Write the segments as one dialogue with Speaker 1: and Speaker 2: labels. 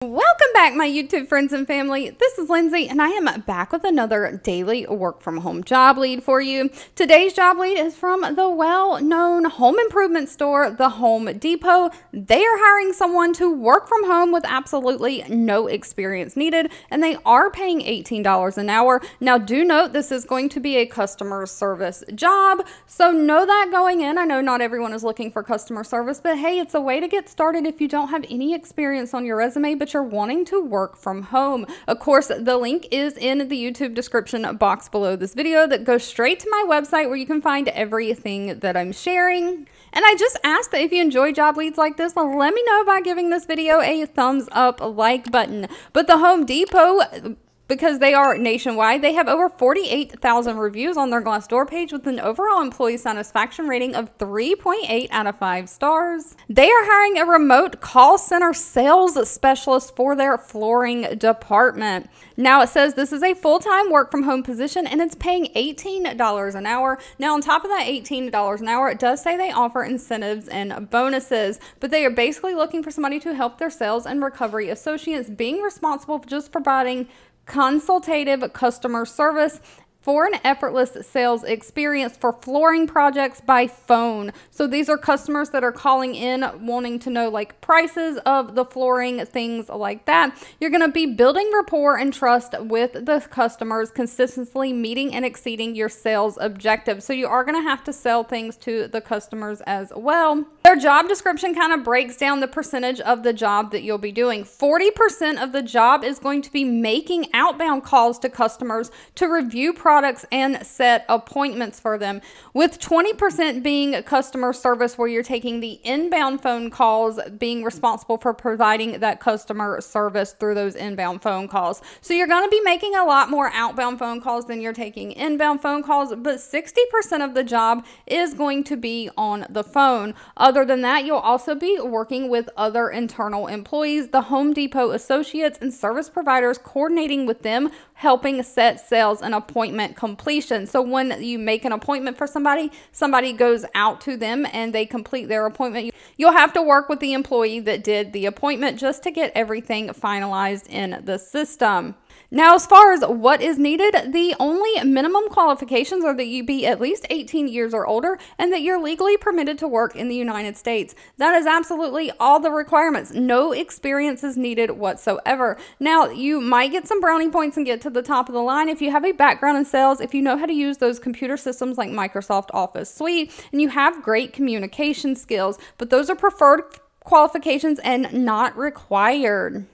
Speaker 1: Welcome back, my YouTube friends and family. This is Lindsay, and I am back with another daily work from home job lead for you. Today's job lead is from the well-known home improvement store, the Home Depot. They are hiring someone to work from home with absolutely no experience needed, and they are paying $18 an hour. Now, do note this is going to be a customer service job, so know that going in. I know not everyone is looking for customer service, but hey, it's a way to get started if you don't have any experience on your resume, but you're wanting to work from home. Of course, the link is in the YouTube description box below this video that goes straight to my website where you can find everything that I'm sharing. And I just ask that if you enjoy job leads like this, let me know by giving this video a thumbs up like button. But the Home Depot, because they are nationwide, they have over 48,000 reviews on their Glassdoor page with an overall employee satisfaction rating of 3.8 out of 5 stars. They are hiring a remote call center sales specialist for their flooring department. Now it says this is a full-time work from home position and it's paying $18 an hour. Now on top of that $18 an hour, it does say they offer incentives and bonuses, but they are basically looking for somebody to help their sales and recovery associates, being responsible for just providing consultative customer service for an effortless sales experience for flooring projects by phone. So these are customers that are calling in wanting to know like prices of the flooring, things like that. You're going to be building rapport and trust with the customers, consistently meeting and exceeding your sales objectives. So you are going to have to sell things to the customers as well. Their job description kind of breaks down the percentage of the job that you'll be doing. 40% of the job is going to be making outbound calls to customers to review products and set appointments for them, with 20% being customer service, where you're taking the inbound phone calls, being responsible for providing that customer service through those inbound phone calls. So you're going to be making a lot more outbound phone calls than you're taking inbound phone calls, but 60% of the job is going to be on the phone. Other than that, you'll also be working with other internal employees, the Home Depot associates and service providers, coordinating with them, helping set sales and appointment completion. So when you make an appointment for somebody, somebody goes out to them and they complete their appointment. You'll have to work with the employee that did the appointment just to get everything finalized in the system. Now, as far as what is needed, the only minimum qualifications are that you be at least 18 years or older and that you're legally permitted to work in the United States. That is absolutely all the requirements. No experience is needed whatsoever. Now, you might get some brownie points and get to the top of the line if you have a background in sales, if you know how to use those computer systems like Microsoft Office Suite, and you have great communication skills, but those are preferred qualifications and not required.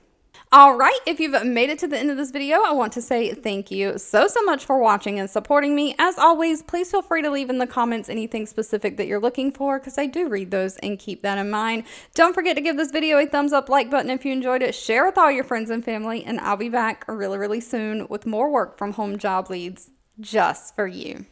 Speaker 1: All right, if you've made it to the end of this video, I want to say thank you so much for watching and supporting me. As always, please feel free to leave in the comments anything specific that you're looking for, because I do read those and keep that in mind. Don't forget to give this video a thumbs up like button if you enjoyed it. Share with all your friends and family, and I'll be back really soon with more work from home job leads just for you.